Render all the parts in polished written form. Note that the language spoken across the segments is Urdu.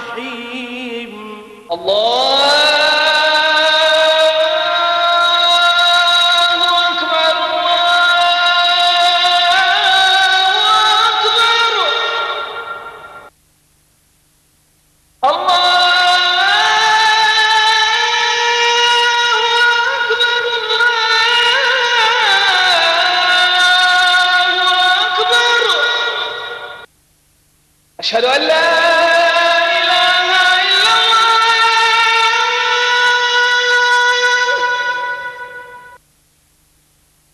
الرحيم. الله أكبر الله أكبر الله أشهد أن لا إله إلا الله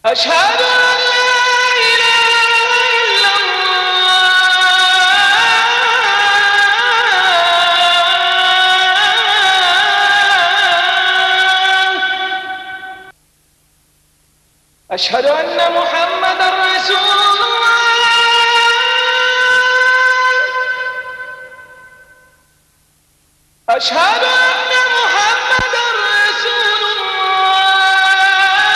أشهد أن لا إله إلا الله أشهد أن محمدا رسول الله أشهد أن محمدا رسول الله.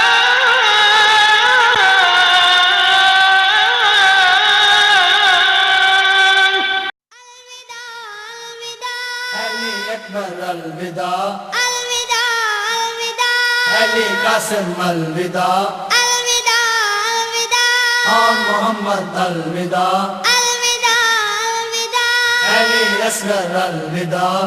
علي أكبر الوداع الوداع الوداع علي قاسم الوداع الوداع الوداع آل محمد الوداع الوداع الوداع علي أصغر الوداع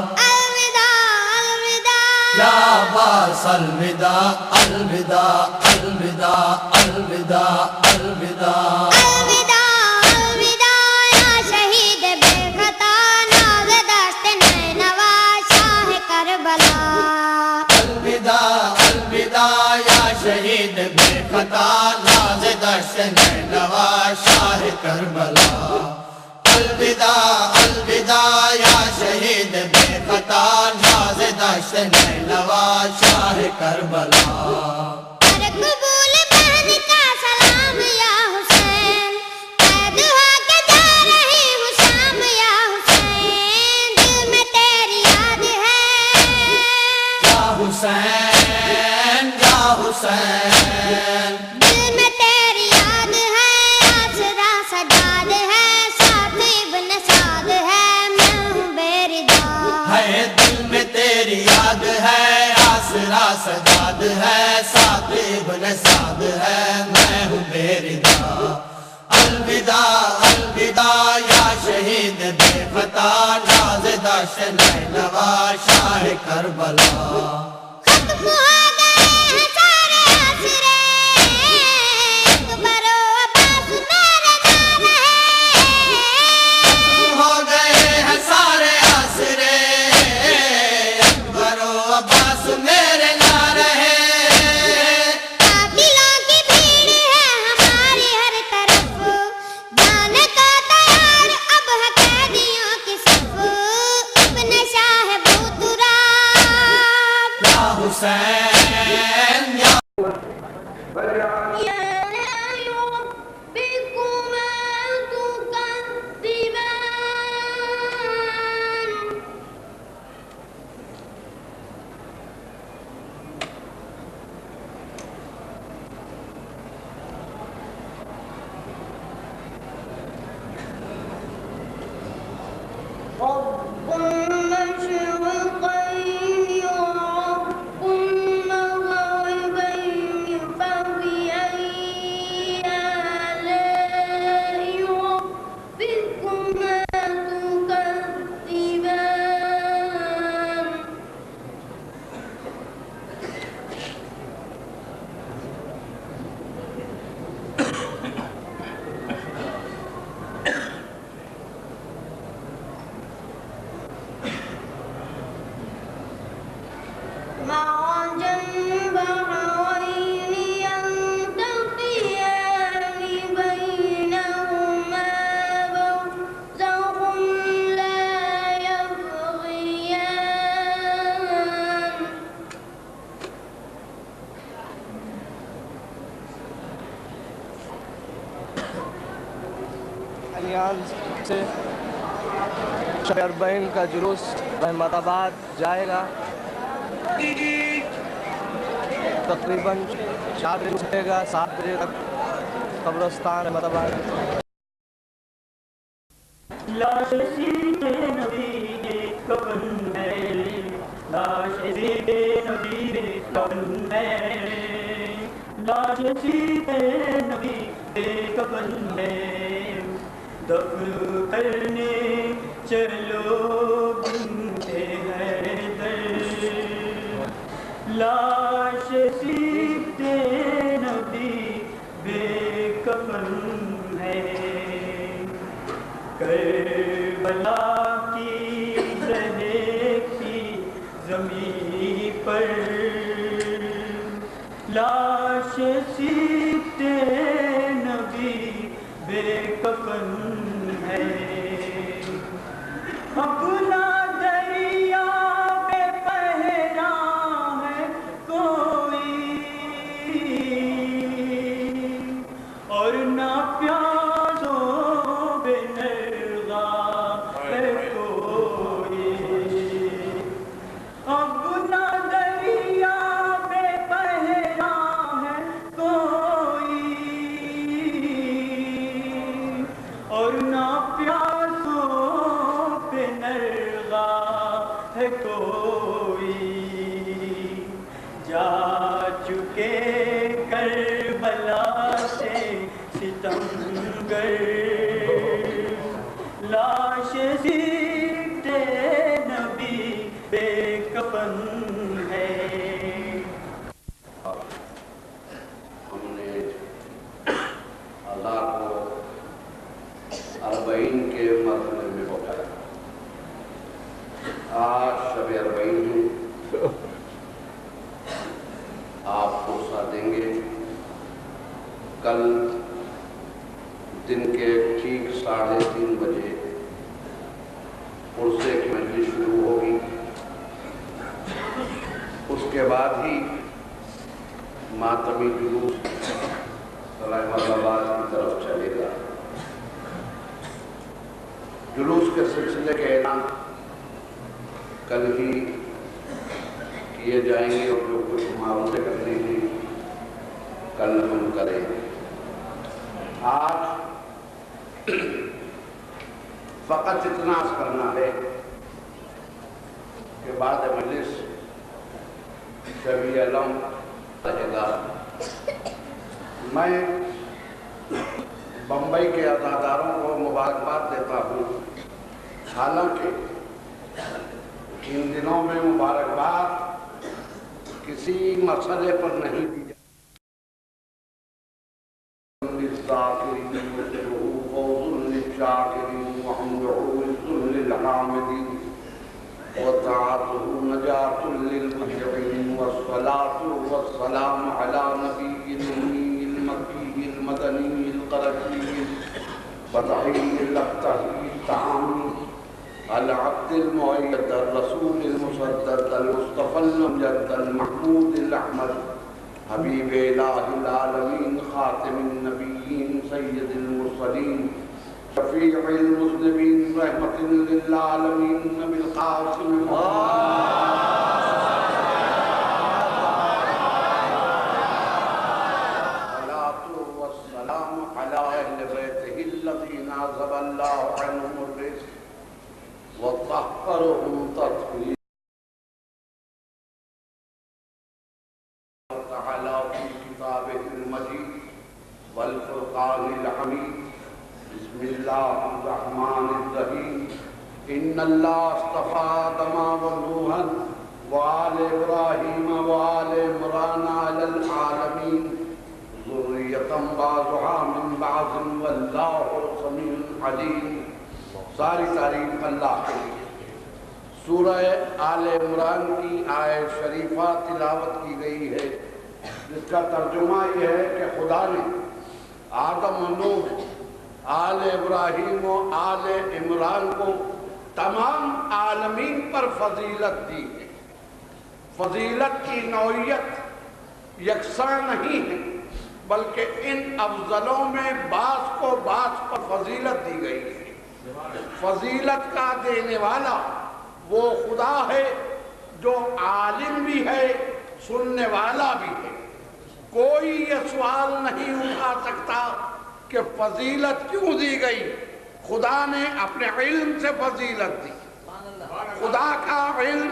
يا الوداع عباس الوداع الوداع الوداع الوداع الوداع الوداع الوداع یا شہید بے خطا ناز دست نینوا شاہ کربلا الوداع الوداع يا شهيد بخطا ناز دشت نینوا شاہ کربلا الوداع الوداع يا شهيد بخطا ناز دشت نینوا شاہ کربلا پر قبول بہن کا سلام یا حسین قید ہو کے جا رہی ہوں شام یا حسین دل میں تیری یاد ہے یا حسین یا حسین دل میں تیری یاد ہے آسرا سجاد ہے ساتھ ابن سعد ہے میں ہوں بے رضا ہے دل میں تیری یاد ہے آسرا سجاد ہے ساتھ ابن سعد ہے میں ہوں بے رضا الوداع الوداع یا شہید بے خطا ناز دشت نینوا شاہ کربلا ختم ہو گئے ہیں سارے آسرے اکبر و عباس میرے نہ رہے ہو گئے ہیں سارے آسرے اکبر و عباس میرے نہ رہے قاتلوں کی بھیڑ ہے ہماری ہر طرف جانے کو تیار اب ہے قیدیوں کی صف ابن شاہ بوتراب یا حسین یا يا ربكما تكذبان رب المشرقين ورب المغربين فبأي آلاء ربكما تكذبان مرج البحرين يلتقيان بينهما برزخ لا يبغيان الیانس سے شب اربعین کا جلوس احمد آباد جائے گا. تقریباً 4 بجے اٹھے گا 7 بجے تک قبرستان احمد آباد. لاش نبی کے زیر کفن ہے، لاش سیدھے نبی بے کفن ہے، دفن کرنے چلو بنتے حیدر، لاش سیدھے نبی بے کفن ہے، کربلا کی دہکتی زمین پر لاش سیدھے نبی بے کفن ہے، اپنا دریا بے پہرا ہے کوئی اور نہ پیاسوں بے نرغا ہے کوئی، اپنا دریا بے پہرا ہے کوئی اور نہ پیاسوں پہ نرغا ہے کوئی، جا چکے کربلا سے ستمگر، لاش سیدھے نبی بے کفن ہے۔ ہم نے اللہ کو اربعین کے مرحلے میں پہنچایا، آج شب اربعین ہے، آپ فرصہ دیں گے، کل دن کے ٹھیک 3:30 بجے عرصے کی مجلس شروع ہوگی، اس کے بعد ہی ماتمی جلوس رحمت آباد کی طرف چلے گا۔ جلوس کے سلسلے کے اعلان کل ہی کیے جائیں گے اور جو کچھ معاوضے کرنے کی کل ہم کریں گے۔ آج فقط اتنا کرنا ہے کہ بعد مجلس شبیہ علم رہے گا۔ میں بمبئی کے عزاداروں کو مبارکباد دیتا ہوں، حالانکہ ان دنوں میں مبارکباد کسی مسئلے پر نہیں دی جاتی، وطاعته نجاة للمجرمين والصلاة والسلام على نبي الأمي المكي المدني القرشي الفتحي اللقطي الطعامي العبد المؤيد الرسول المسدد المصطفى الممجد المحمود الأحمد حبيب إله العالمين خاتم النبيين سيد المرسلين شفيع المذنبين رحمة للعالمين نبي القاسم الصلاة والسلام على أهل بيته الذين عزب الله عنهم الرزق وطهرهم تطهيرا تعالى في كتابه المجيد والفرقان الحميد بسم الله الرحمن الرحيم إن الله اصطفى آدم ونوحا وآل إبراهيم وآل عمران على العالمين ذرية بعضها من بعض والله سميع عليم۔ ساری تعریف اللہ کے لیے۔ سورہ آل عمران کی آیت شریفہ تلاوت کی گئی ہے، جس کا ترجمہ یہ ہے کہ خدا نے آدم و نوح، آل ابراہیم و آل عمران کو تمام عالمین پر فضیلت دی ہے۔ فضیلت کی نوعیت یکساں نہیں ہے، بلکہ ان افضلوں میں بعض کو بعض پر فضیلت دی گئی ہے۔ فضیلت کا دینے والا وہ خدا ہے جو عالم بھی ہے، سننے والا بھی ہے۔ کوئی یہ سوال نہیں اٹھا سکتا کہ فضیلت کیوں دی گئی؟ خدا نے اپنے علم سے فضیلت دی۔ خدا کا علم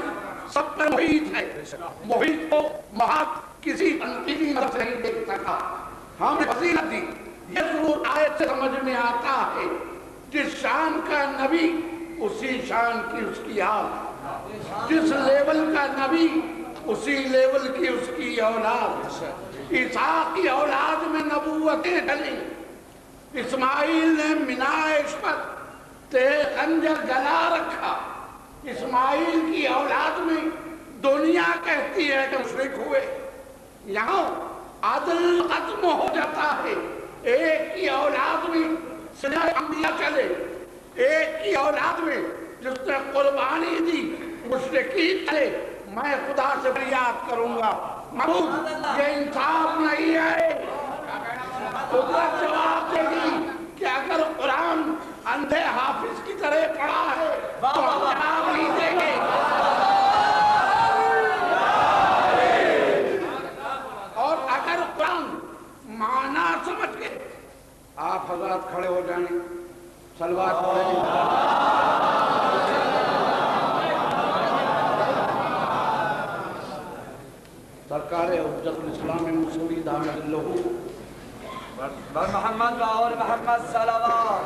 سب پر محیط ہے، محیط کو محاط کسی تنقیدی نظر سے نہیں دیکھ سکا، ہم نے فضیلت دی۔ یہ ضرور آیت سے سمجھ میں آتا ہے جس شان کا نبی اسی شان کی اس کی آل، جس لیول کا نبی اسی لیول کی اس کی اولاد۔ عیسیٰ کی اولاد میں نبوتیں ڈلیں، اسماعیل نے منائش پر تیغ خنجر جلا رکھا، اسماعیل کی اولاد میں دنیا کہتی ہے کہ مشرک ہوئے، یہاں عدل ختم ہو جاتا ہے۔ ایک کی اولاد میں سلسلہ انبیاء چلے، ایک کی اولاد میں جس نے قربانی دی مشرکین چلے۔ میں خدا سے فریاد کروں گا معبود یہ انصاف نہیں ہے، قدرت جواب دے گی کہ اگر قرآن اندھے حافظ کی طرح پڑھا ہے تو ہم جواب نہیں دیں گے، اور اگر قرآن معنی سمجھ کے آپ حضرات کھڑے ہو جائیں، صلوات پڑھیں۔ سرکار حجت الاسلام مصوری دامن اللہ بر محمد و آل محمد صلوات۔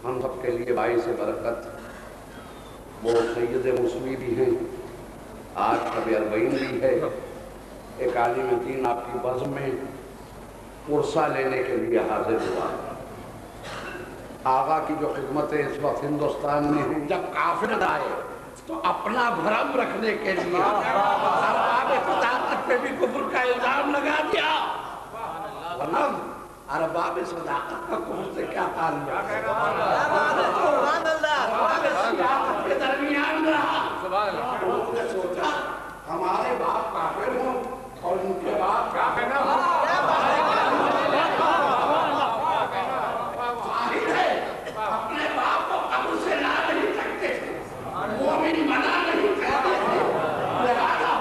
ہم سب کے لیے باعث برکت وہ سید مصوری بھی ہیں، آج شب اربعین بھی ہے۔ ایک عالم دین آپ کی بزم میں عرصہ لینے کے لیے حاضر ہوا۔ آقا کی جو خدمتیں اس وقت ہندوستان میں ہیں، جب کافر آئے تو اپنا بھرم رکھنے کے لیے ارباب صداقت پہ بھی کفر کا الزام لگا دیا، ورنہ ارباب صداقت کا کفر سے کیا تعلق ہے؟ ارباب صداقت کے درمیان رہا۔ انہوں نے سوچا ہمارے باپ کافر ہوں اور ان کے باپ کافر نہ ہوں، ظاہر ہے اپنے باپ کو قبر سے لا نہیں سکتے تھے، مومن بنا نہیں سکتے تھے، لہذا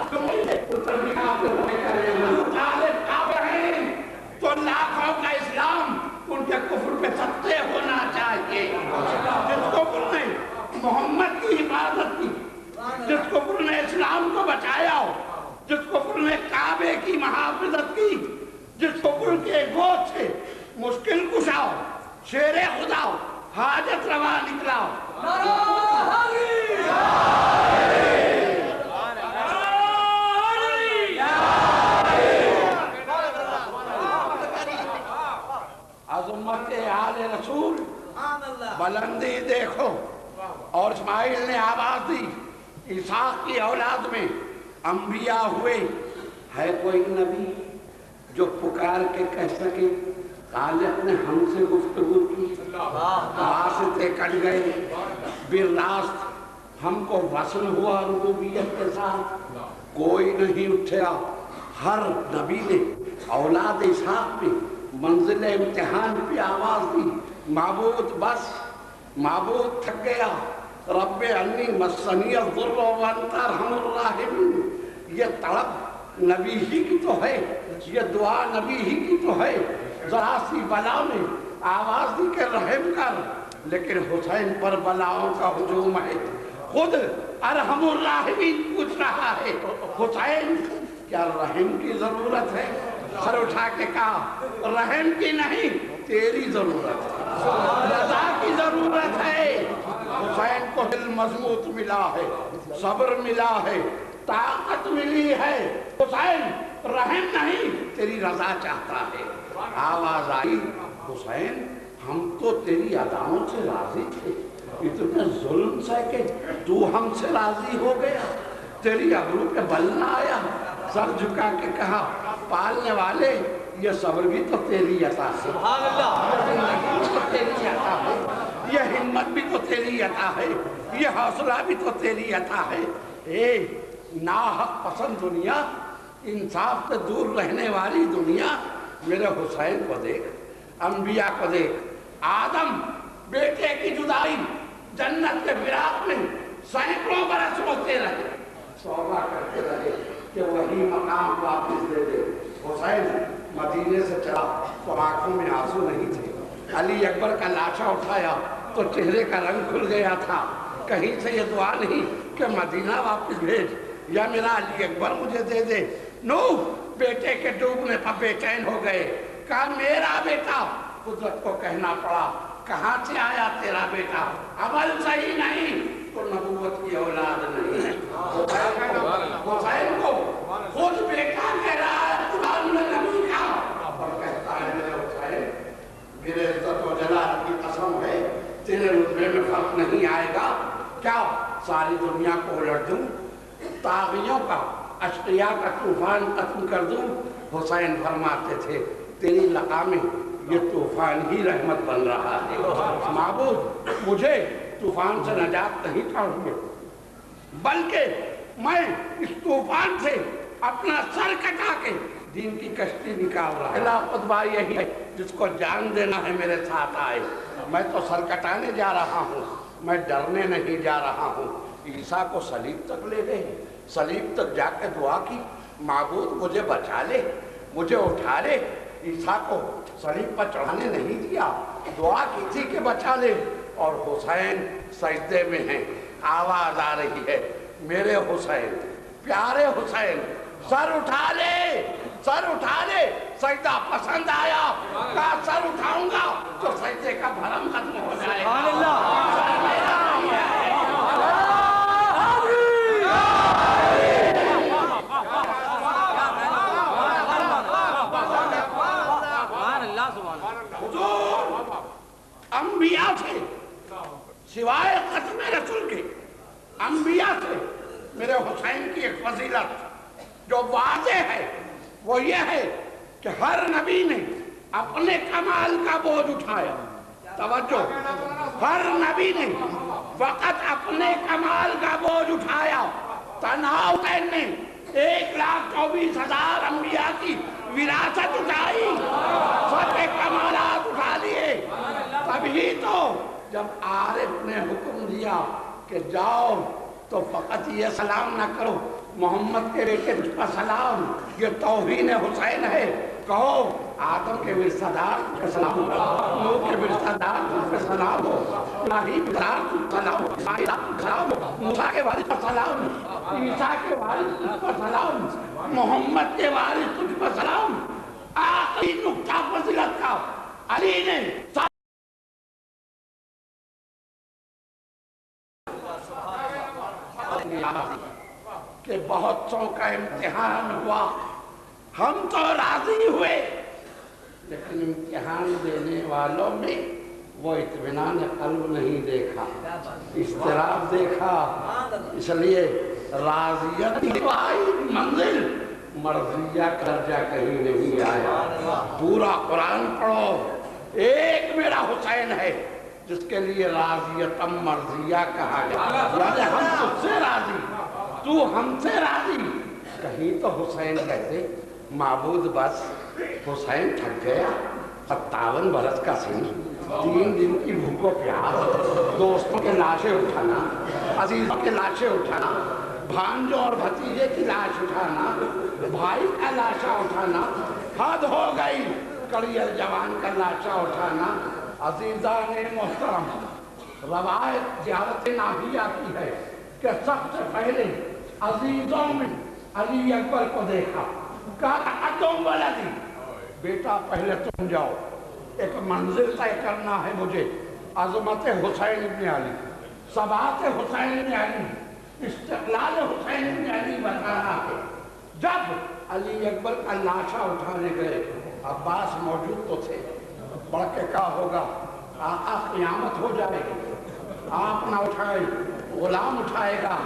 طالب کافر ہیں تو لاکھوں کا اسلام ان کے کفر پہ سطح ہونا چاہیے۔ جس کفر نے محمد کی حفاظت کی، جس کفر نے اسلام کو بچایا ہو، جس کفر نے کعبے کی محافظت کی، جس کفر کے گود سے مشکل کشا ہو، شیر خدا ہو، حاجت روا نکلا ہو، عظمت آل رسول بلندی دیکھو۔ اور اسماعیل نے آواز دی، عیسیٰ کی اولاد میں انبیاء ہوئے، ہے کوئی نبی جو پکار کے کہہ سکے خالق نے ہم سے گفتگو کی، واسطے کٹ گئے، بالراست ہم کو وصل ہوا ربوبیت کے ساتھ، کوئی نہیں اٹھا۔ ہر نبی نے اولاد اسحاق میں منزل امتحان پہ آواز دی، معبود بس، معبود تھک گیا، رب انی مسنی الضر وانت ارحم الراحمین۔ یہ تڑپ نبی ہی کی تو ہے، یہ دعا نبی ہی کی تو ہے۔ ذرا سی بلا میں آواز دی کہ رحم کر، لیکن حسین پر بلاؤں کا ہجوم ہے، خود ارحم الراحمین پوچھ رہا ہے حسین کیا رحم کی ضرورت ہے؟ سر اٹھا کے کہا رحم کی نہیں، تیری ضرورت ہے، رضا کی ضرورت ہے۔ حسین کو دل مضبوط ملا ہے، صبر ملا ہے، طاقت ملی ہے، حسین رحم نہیں تیری رضا چاہتا ہے۔ آواز آئی حسین ہم تو تیری اداؤں سے راضی تھے، اتنے ظلم سے کہ تو ہم سے راضی ہو گیا، تیری ابرو پہ بل نہ آیا۔ سر جھکا کے کہا پالنے والے یہ صبر بھی تو تیری عطا ہے، سبحان اللہ، یہ زندگی بھی تو تیری عطا ہے، یہ ہمت بھی تو تیری عطا ہے، یہ حوصلہ بھی تو تیری عطا ہے۔ اے ناحق پسند دنیا، انصاف سے دور رہنے والی دنیا، میرے حسین کو دیکھ، انبیاء کو دیکھ، آدم بیٹے کی جدائی جنت کے فراق میں سینکڑوں برس روتے رہے، توبہ کرتے رہے، کہ وہی مقام واپس دے دے۔ حسین مدینے سے چلا تو آنکھوں میں آنسو نہیں تھے، علی اکبر کا لاشا اٹھایا تو چہرے کا رنگ کھل گیا تھا۔ کہیں سے یہ دعا نہیں کہ مدینہ واپس بھیج یا میرا علی اکبر مجھے دے دے۔ نوح بیٹے کے ڈوبنے پر بے چین ہو گئے، کہا میرا بیٹا۔ قدرت کو کہنا پڑا کہاں سے آیا تیرا بیٹا؟ عمل صحیح نہیں تو نبوت کی اولاد نہیں۔ حسین کو خود بیٹا کہہ رہا ہے قرآن میں نبی کا، اور کہتا ہے میرے حسین میرے عزت و جلال کی قسم ہے تیرے رتبے میں فرق نہیں آئے گا، کیا ساری دنیا کو الٹ دوں، طاغیوں کا اشقیاء کا طوفان ختم کر دوں؟ حسین فرماتے تھے تیری لقا میں یہ طوفان ہی رحمت بن رہا ہے۔ معبود مجھے طوفان سے نجات نہیں چاہیے، بلکہ میں اس طوفان سے اپنا سر کٹا کے دین کی کشتی نکال رہا ہے۔ پہلا خطبہ یہی ہے جس کو جان دینا ہے میرے ساتھ آئے۔ میں تو سر کٹانے جا رہا ہوں، میں ڈرنے نہیں جا رہا ہوں۔ عیسیٰ کو صلیب تک لے گئے، صلیب تک جا کے دعا کی معبود مجھے بچا لے، مجھے اٹھا لے۔ عیسیٰ کو صلیب پر چڑھانے نہیں دیا، دعا کی تھی کہ بچا لے۔ اور حسین سجدے میں ہیں، آواز آ رہی ہے میرے حسین، پیارے حسین سر اٹھا لے، سر اٹھا لے۔ سجدہ پسند آیا، کہا سر اٹھاؤں گا تو سجدے کا بھرم ختم ہو جائے گا۔ سر میرا ہی ہے۔ انبیاء سے سوائے ختم رسول کے، انبیاء سے میرے حسین کی ایک فضیلت جو واضح ہے وہ یہ ہے کہ ہر نبی نے اپنے کمال کا بوجھ اٹھایا۔ توجہ، ہر نبی نے فقط اپنے کمال کا بوجھ اٹھایا۔ تنہا حسین نے 1,24,000 انبیاء کی وراثت اٹھائی، سب کے کمالات اٹھا لیے۔ تبھی تو جب عارف نے حکم دیا کہ جاؤ تو فقط یہ سلام نہ کرو محمد کے بیٹے تجھ پر سلام، یہ توہین حسین ہے، کہو آدم کے ورثہ دار تجھ پر سلام ہو، نوح کے ورثہ دار تجھ پر سلام ہو، ابراہیم کے دار تجھ پر سلام ہو، اسماعیل پر سلام ہو، موسیٰ کے والد پر سلام ہو، عیسیٰ کے والد تجھ پر سلام، محمد کے والد تجھ پر سلام۔ آخری نقطہ فضیلت کا علی نے کہ بہتوں کا امتحان ہوا، ہم تو راضی ہوئے، لیکن امتحان دینے والوں میں وہ اطمینان قلب نہیں دیکھا، اضطراب دیکھا۔ اس لیے راضیت کی منزل مرضیہ کا درجہ کہیں نہیں آیا۔ پورا قرآن پڑھو، ایک میرا حسین ہے جس کے لیے راضیتم مرضیہ کہا گیا، یعنی ہم تجھ سے راضی، تو ہم سے راضی۔ کہیں تو حسین کہتے معبود بس حسین تھک گیا، 57 برس کا سن، 3 دن کی بھوک و پیاس، دوستوں کے لاشیں اٹھانا، عزیزوں کے لاشیں اٹھانا، بھانجوں اور بھتیجے کی لاش اٹھانا، بھائی کا لاشا اٹھانا، حد ہو گئی، کڑیل جوان کا لاشا اٹھانا۔ عزیزان محترم، روایت زیارت نابیہ کی ہے کہ سب سے پہلے عزیزوں میں علی اکبر کو دیکھا، کہا اتم ولدی، بیٹا پہلے تم جاؤ، ایک منزل طے کرنا ہے مجھے، عظمت حسین ابن علی، ثبات حسین ابن علی، استقلال حسین ابن علی بتانا ہے۔ جب علی اکبر کا لاشا اٹھانے گئے، عباس موجود تو تھے، بڑھ کے کہا ہوگا آقا قیامت ہو جائے گی، آپ نہ اٹھائے غلام اٹھائے گا۔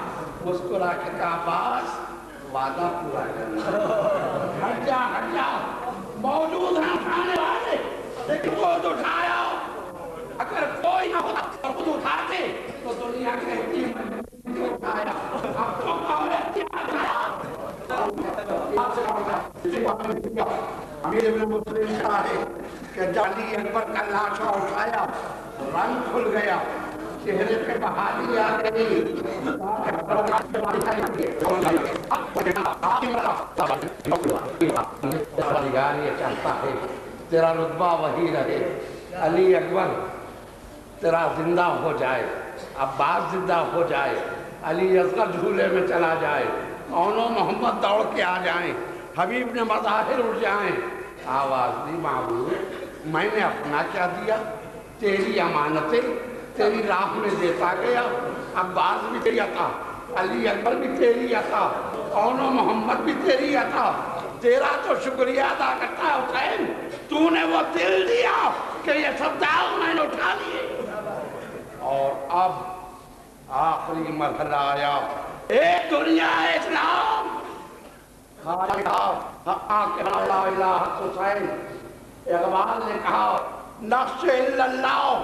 مسکرا کے کہا عباس وعدہ پورا کرنا، ہٹ جا ہٹ جا، موجود ہیں اٹھانے والے، لیکن خود اٹھایا۔ اگر کوئی نہ ہوتا اور خود اٹھاتے تو دنیا کہتی میں اٹھایا، اب تو کہو احتیاط آیا۔ امیر ابن مسلم کہا ہے کہ علی اکبر کا لاشا اٹھایا، رنگ کھل گیا، چہرے پہ بحالی آ گئی. یار یہ چاہتا ہے تیرا رتبہ وہی رہے، علی اکبر تیرا زندہ ہو جائے، عباس زندہ ہو جائے، علی اصغر جھولے میں چلا جائے، اون و محمد دوڑ کے آ جائیں، حبیب نے مظاہر اٹھ جائیں. آواز دی معبود میں نے اپنا کیا دیا؟ تیری امانتیں تیری راہ میں دیتا گیا. عباس بھی تیری عطا، علی اکبر بھی تیری عطا، اون و محمد بھی تیری عطا. تیرا تو شکریہ ادا کرتا ہے حسین، تو نے وہ دل دیا کہ یہ سب داغ میں نے اٹھا لیے. اور اب آخری مرحلہ آیا، اے دنیا اسلام، لا الہ حسین. اقبال نے کہا نقش اللہ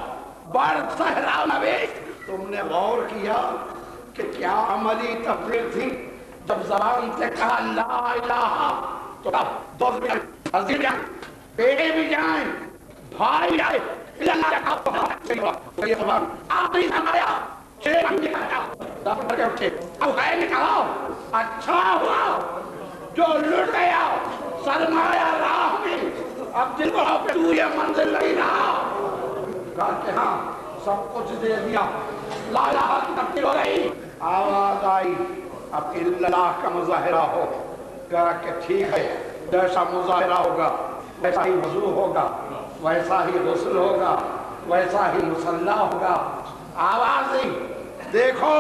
بر صحرا نوشت. تم نے غور کیا کہ کیا عملی تفریح تھی جب زبان سے کہا لا الہ، تو دوست بھی جائیں، عزیز جائیں، بیٹے بھی جائیں، بھائی جائیں، آخری سمایا نے کہا اچھا ہوا جو لٹ گیا سرمایہ راہ میں، اب دل کو تو یہ منزل نہیں رہا. کہا کہ ہاں سب کچھ دے دیا، لا الہ کی تبدیل ہو گئی. آواز آئی اب اللہ کا مظاہرہ ہو. کہا کہ ٹھیک ہے، جیسا مظاہرہ ہوگا ویسا ہی وضو ہوگا، ویسا ہی غسل ہوگا، ویسا ہی مصلی ہوگا. آواز دی دیکھو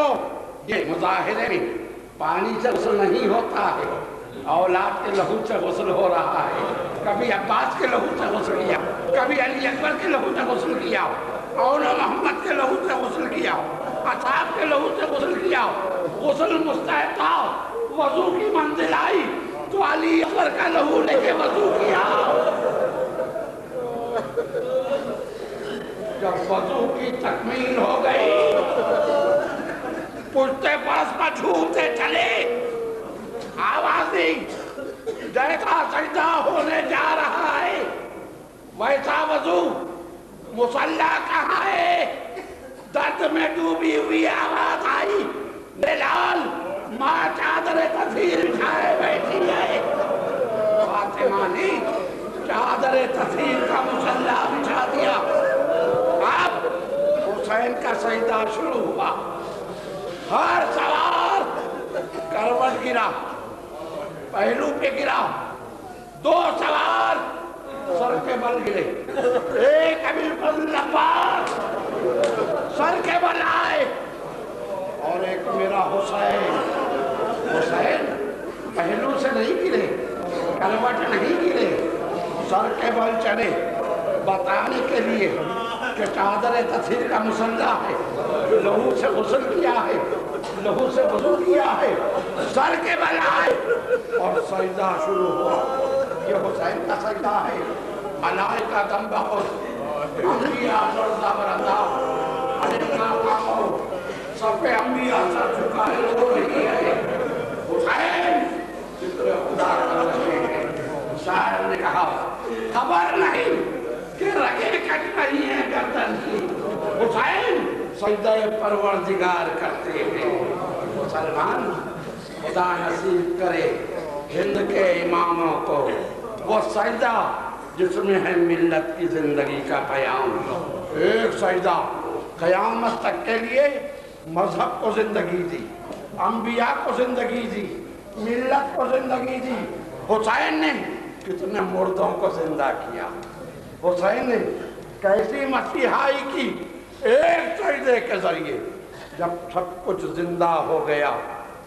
یہ مظاہرے میں پانی سے غسل نہیں ہوتا ہے، اولاد کے لہو سے غسل ہو رہا ہے. کبھی عباس کے لہو سے غسل کیا، کبھی علی اکبر کے لہو سے غسل کیا، اور محمد کے لہو سے غسل کیا، اصحاب کے لہو سے غسل کیا. غسل مستحب تھا، وضو کی منزل آئی تو علی اکبر کا لہو لے کے وضو کیا. جب وضو کی تکمیل ہو گئی پشتے پرس پر جھومتے چلے. آواز دی جیسا سجدہ ہونے جا رہا ہے ویسا وضو. مصلی کہاں ہے؟ درد میں ڈوبی ہوئی آواز آئی بلال ماں چادر تطہیر بچھائے بیٹھی ہے. فاطمہ نے چادر تطہیر کا مصلی بچھا دیا. اب حسین کا سجدہ شروع ہوا. ہر سوار کروٹ گرا، پہلو پہ گرا، دو سوار سر کے بل گرے، ایک بالکل لباس سر کے بل آئے، اور ایک میرا حسین. حسین پہلو سے نہیں گرے، کروٹ نہیں گرے، سر کے بل چلے بتانے کے لیے کہ چادر تطہیر کا مصلی ہے، لہو سے غسل کیا ہے، لہو سے وضو کیا ہے، سر کے بل آئے اور سجدہ شروع ہوا. یہ حسین کا سجدہ ہے. ملائکہ دم بخود، انبیاء سجدہ برندہ، علیہ قامو، سب پہ انبیاء سر جھکائے رو رہی ہے. حسین ذکر خدا کر رہے ہیں. شاعر نے کہا خبر نہیں کہ رگیں کٹ رہی ہیں گردن کی، حسین سجدہ پروردگار کرتے ہیں. مسلمان خدا نصیب کرے ہند کے اماموں کو وہ سجدہ جس میں ہے ملت کی زندگی کا پیام. ایک سجدہ قیامت تک کے لیے مذہب کو زندگی دی، انبیاء کو زندگی دی، ملت کو زندگی دی. حسین نے کتنے مردوں کو زندہ کیا. حسین نے کیسی مسیحائی کی ایک سجدے کے ذریعے. جب سب کچھ زندہ ہو گیا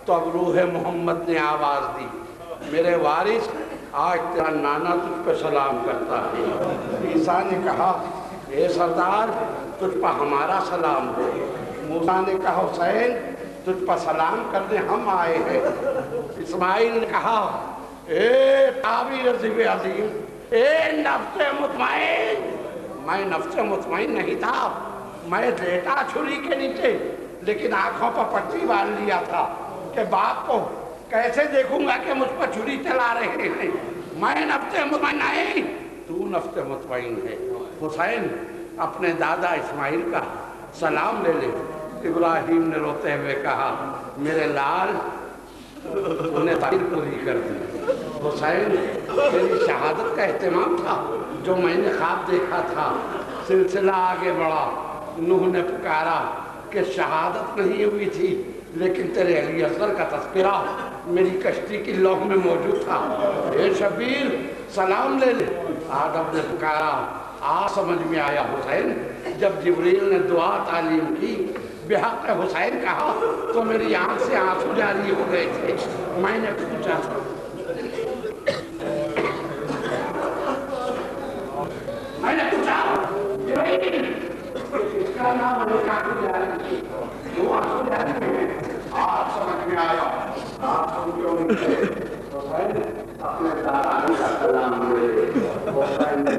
تو اب روح محمد نے آواز دی میرے وارث آج تیرا نانا تجھ پہ سلام کرتا ہے. عیسیٰ نے کہا اے سردار تجھ پہ ہمارا سلام ہو. موسیٰ نے کہا حسین تجھ پہ سلام کرنے ہم آئے ہیں. اسماعیل نے کہا اے تعبیر ذیب عظیم، اے نفس مطمئن. میں نفس مطمئن نہیں تھا، میں لیٹا چھری کے نیچے لیکن آنکھوں پر پٹی باندھ لیا تھا کہ باپ کو کیسے دیکھوں گا کہ مجھ پر چھری چلا رہے ہیں. میں نفس مطمئن نہیں، تو نفس مطمئن ہے. حسین اپنے دادا اسماعیل کا سلام لے لے۔ ابراہیم نے روتے ہوئے کہا میرے لال انہیں تعریف پوری کر دی۔ حسین تیری شہادت کا اہتمام تھا جو میں نے خواب دیکھا تھا۔ سلسلہ آگے بڑھا، نوح نے پکارا کہ شہادت نہیں ہوئی تھی لیکن تیرے علی اصغر کا تذکرہ میری کشتی کی لوح میں موجود تھا۔ اے شبیر سلام لے لے۔ آدم نے پکارا سمجھ میں آیا حسین۔ جب جبریل نے دعا تعلیم کی بحق حسین کہا تو میری آنکھ سے آنسو جاری ہو گئے تھے۔ میں نے پوچھا جبریل اس کا نام ہے آنسو جاری کی، وہ آنسو جاری میں آج سمجھ میں آیا۔ آپ سمجھو حسین اپنے دادا کا سلام لے۔ حسین نے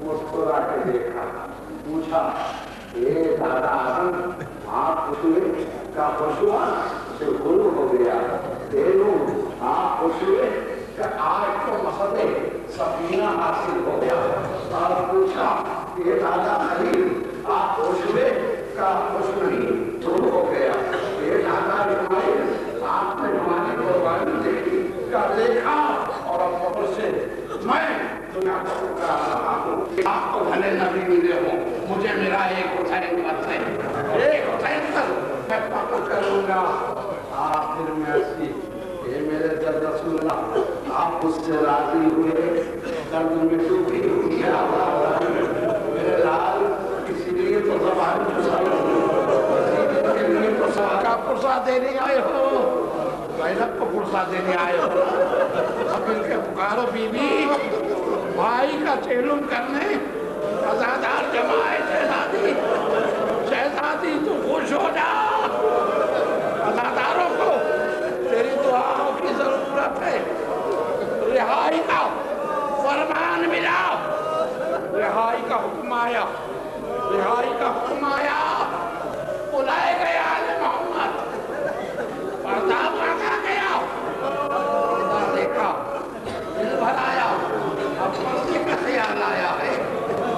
مسکرا کے دیکھا، پوچھا اے دادا آدم آپ خوش ہوئے؟ کا خوش ہوا سے غل ہو گیا۔ اے نوح آپ خوش ہوئے کہ آج تو مقصد سفینہ حاصل ہو گیا۔ اور پوچھا اے دادا خلیل آپ خوش ہوئے کہ خوش نہیں دور ہو گیا۔ اے دادا اسماعیل آپ نے ہماری قربانی دیکھی کا دیکھا اور اب قبر سے میں دنیا کو پکار رہا ہوں۔ آپ کو بھلے نبی ملے ہوں، مجھے میرا ایک حسین بس ہے، ایک حسین پر میں فخر کروں گا۔ آخر میں اسی اے میرے جد رسول اللہ آپ اس سے راضی ہوئے، درد میں ڈوبی ہوئی آواز میرے لال، اسی لیے تو زبان کا پرسہ دینے آئے ہو، زینب کو پرسہ دینے آئے ہو۔ اب ان کے پکارو بی بی، بھائی کا چہلم کرنے عزادار جمائے شہزادی، شہزادی تو خوش ہو جا۔ عزاداروں کو تیری دعاؤں کی ضرورت ہے۔ رہائی کا فرمان ملا، رہائی کا حکم آیا، رہائی کا حکم آیا۔ بلائے گئے آل محمد، پردہ بھاگا گیا، پردہ دیکھا، دل بھر آیا، اب پردے کا خیال آیا ہے۔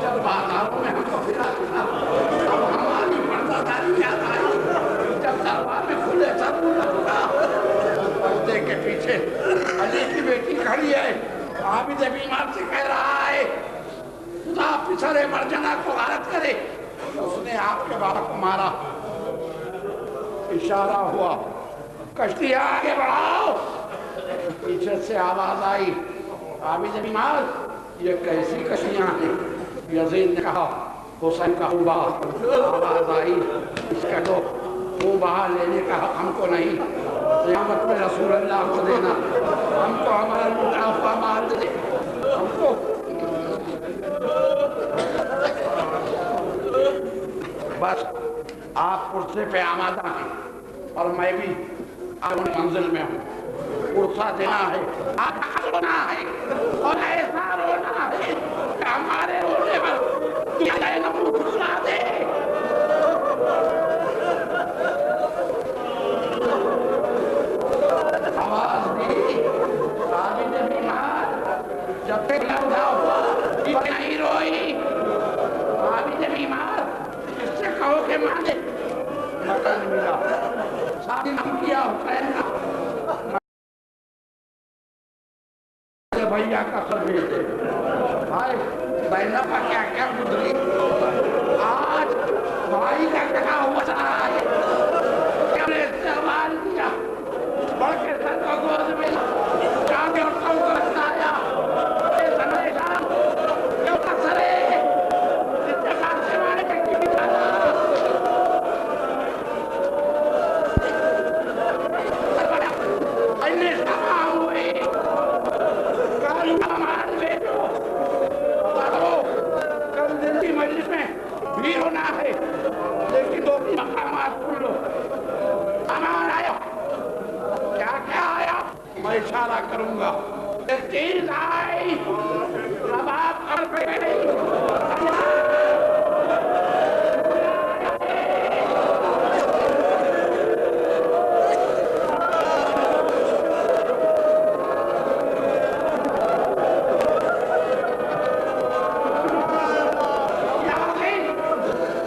جب بازاروں میں ہم کو پھرا تھا اب ہماری پردہ داری یاد آئی۔ جب دربار میں کھلے سر لگا پردے کے پیچھے علی کی بیٹی کھڑی ہے، عابد بیمار سے کہہ رہا ہے خدا پسر مرجنا کو غارت کرے۔ اس نے آپ کے بابا کو مارا، اشارہ ہوا کشتی آگے بڑھاؤ۔ پیچھے سے آواز آئی عابد بیمار یہ کیسی کشتیاں ہیں؟ یزید نے کہا حسین کا خون بہا۔ آواز آئی اس کا تو خون بہا لینے کا حق ہم کو نہیں، قیامت میں رسول اللہ کو دینا، ہم کو ہمارا لوٹا ہوا مال دے، ہم کو بس آپ کرسے پہ آمادہ ہیں اور میں بھی اپنی منزل میں ہوں۔ کرسا دینا ہے، آپ رونا ہے اور ایسا رونا ہے کہ ہمارے رونے پر کیا جائے نہ مسکرا دے۔ آواز دی عابد بیمار، جب تک لوٹا ہوا یہ نہیں روئی۔ عابد بیمار اس سے کہو کہ مانے مکان ملا، شادی نہ کیا حسین کا، بھائیہ کا سر بھیج دے۔ بھائی زینب کا کیا کیا گزری، آج بھائی کا کہا ہوا رہا ہے کہ ہم نے استعمال کیا، بڑھ کے سر کو گود میں جانے اور سو کو بتایا کہ سمجھے شام کیوں کا سرے اتفاق سے مارے کے کی بتانا انہیں سما ہوئے کالو امان بیٹو کرو کل دن کی مجلس میں بھی ہونا ہے لیکن دو مقامات کھلو۔ امان آیا، کیا کیا آیا میں اشارہ کروں گا۔ ایک چیز آئی رباب کر پہ گئی،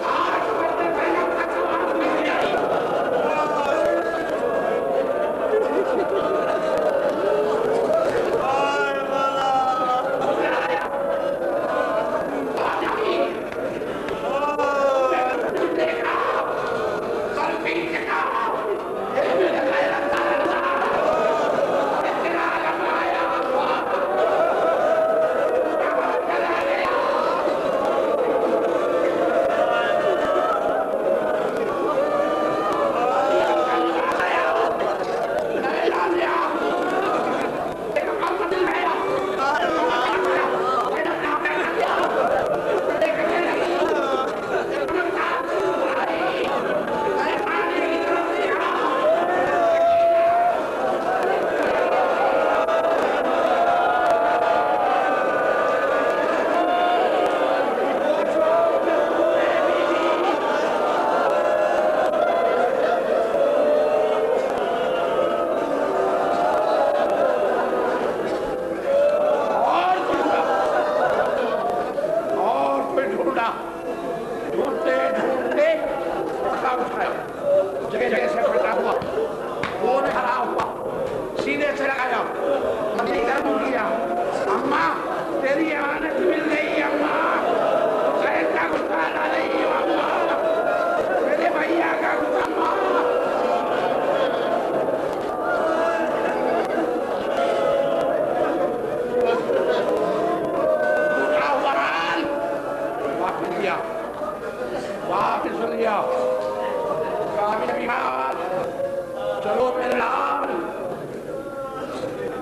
آج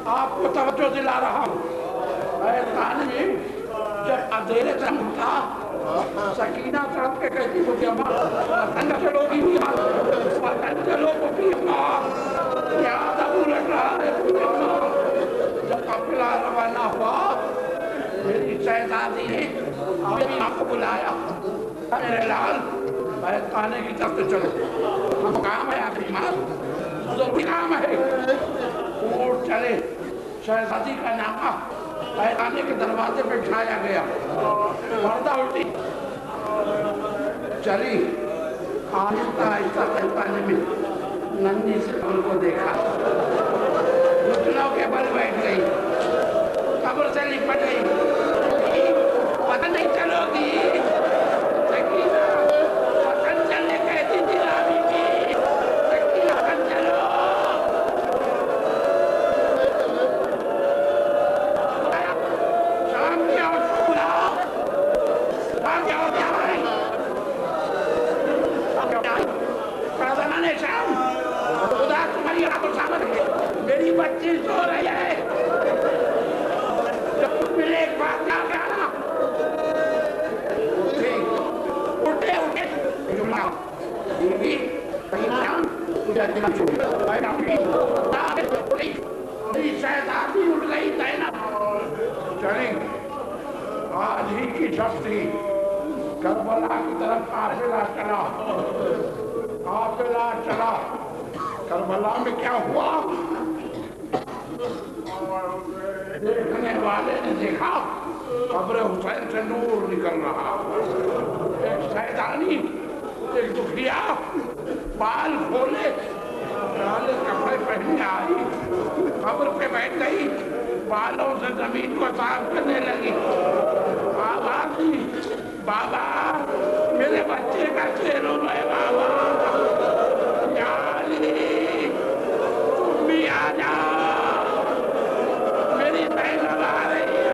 آپ کو توجہ دلا رہا ہوں. اے طالبی، جب اندھیرے سے اٹھا سکینہ صاحب کے کہتی ہو کہ اماں وطن چلو گی اماں، وطن چلو گی اماں، یاد ابو لگ رہا ہے اماں. جب قافلہ روانہ ہوا میری شہزادی نے میری ماں کو بلایا. میرے لال بیت خانے کی طرف چلو، ہم کام ہے آپ کی ماں، ضروری کام ہے. اونٹ چلے. شہزادی کا نامہ بیت خانے کے دروازے پہ بٹھایا گیا. پردہ الٹی چلی. آہستہ آہستہ بیت خانے میں ننھی سے ان کو دیکھا. گھٹنوں کے بل بیٹھ گئی، قبر سے لپٹ گئی. پتہ نہیں چلو گی سکینہ، وطن چلنے کہتی تھی رابی کی. سکینہ وطن چلو. شام کی اور بلاؤ، شام کی اور کیا ہے؟ زمانے شام خدا تمہاری راہ کو سامت ہے. میری بچی سو رہی ہے. جب ملے ایک بات نہ آنا. اٹھے اٹھے جمعہ بیوی کہیں جان تجھے دماغ چھوڑی میری شہزادی اٹھ گئی. زینب چلی. آج ہی کی شب تھی. کربلا کی طرف قافلہ چلا. قافلہ چلا. کربلا میں کیا ہوا؟ دیکھنے والے نے دیکھا قبر حسین سے نور نکل رہا. ایک شیطانی، ایک دکھیا بال کھولے کالے کپڑے پہنے آئی، قبر پہ بیٹھ گئی، بالوں سے زمین کو صاف کرنے لگی. آواز دی، بابا میرے بچے کا چہروں میں بابا. یا علی تم بھی آ جاؤ، میری زینب آ رہی ہے.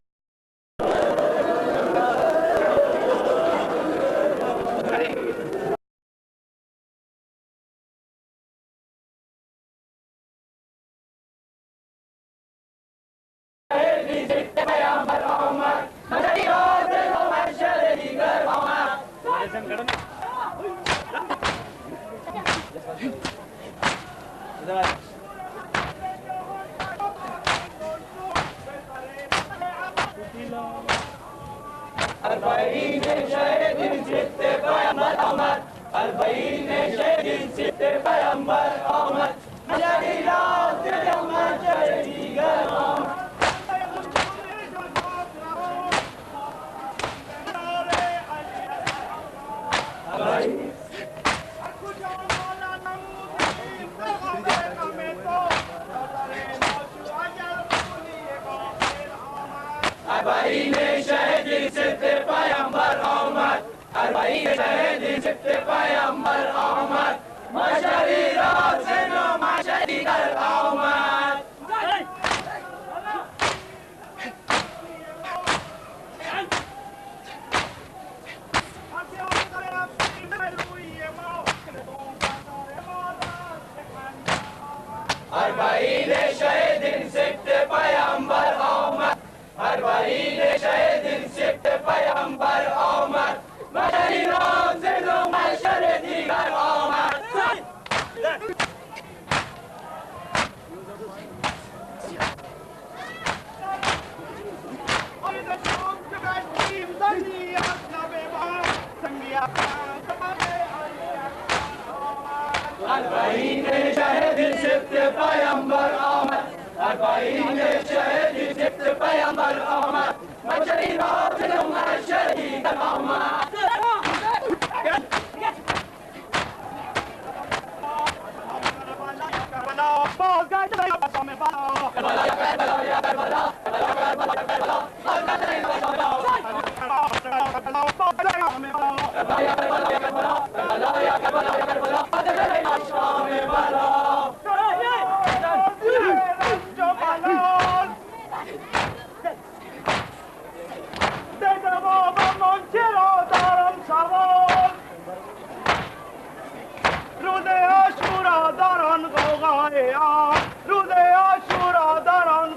روز عاشورا داران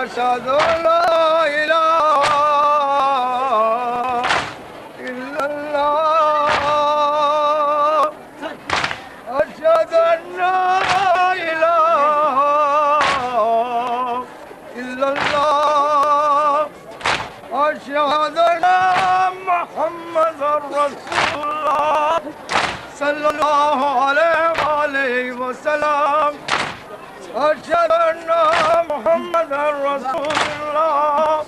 أشهد أن لا إله إلا الله أشهد أن لا إله إلا الله أشهد أن محمدا رسول الله صلى الله عليه وسلم أشهد أن محمدا رسول الله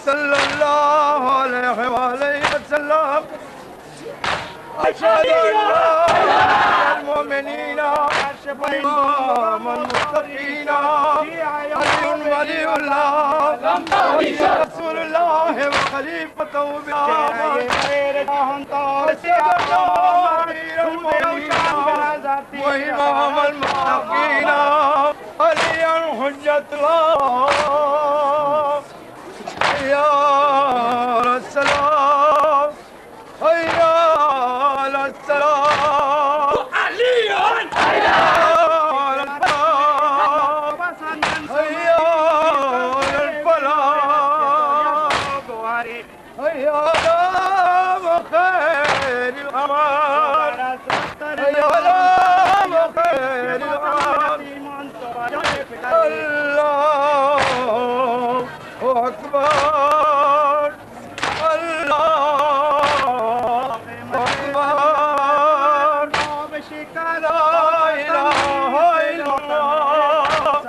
صلى الله عليه وسلم أشهد أن المؤمنين وإمام المتقين علي ولي الله رسول الله وخليفته وإمام المتقين علي حجة الله يا السلام يا السلام علي يا الفلاح يا دام خير الأمان يا دام خير الأمان الله أكبر الله أكبر لا إله إلا الله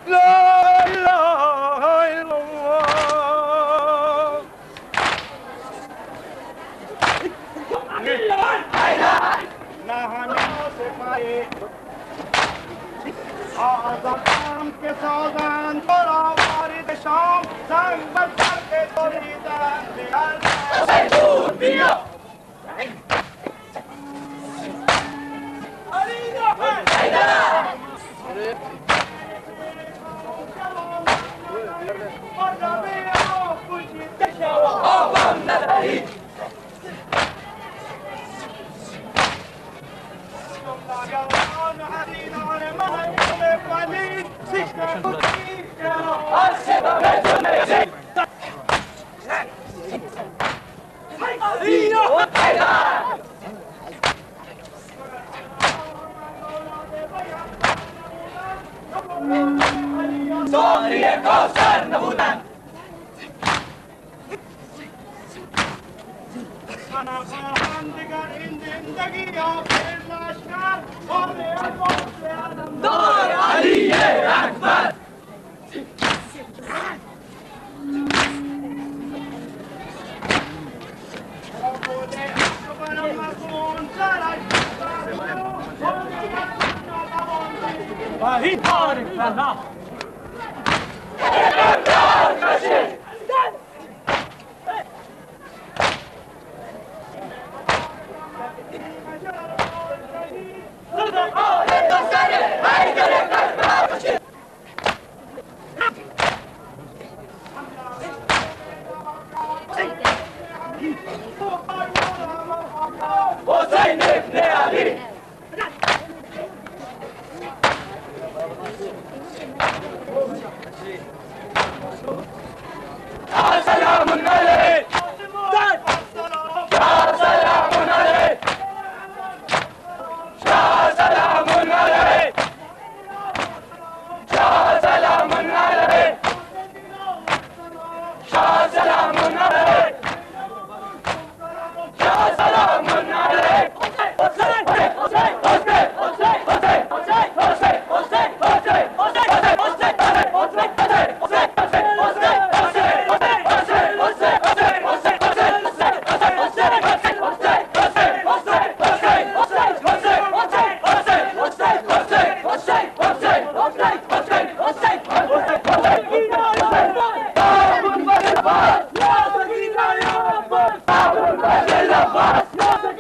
لا إله إلا الله نہ ہمیں سکھائے آزادام کے سوگان تورا وارد شام سنگ بسر کے توری دان دیار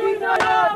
Ya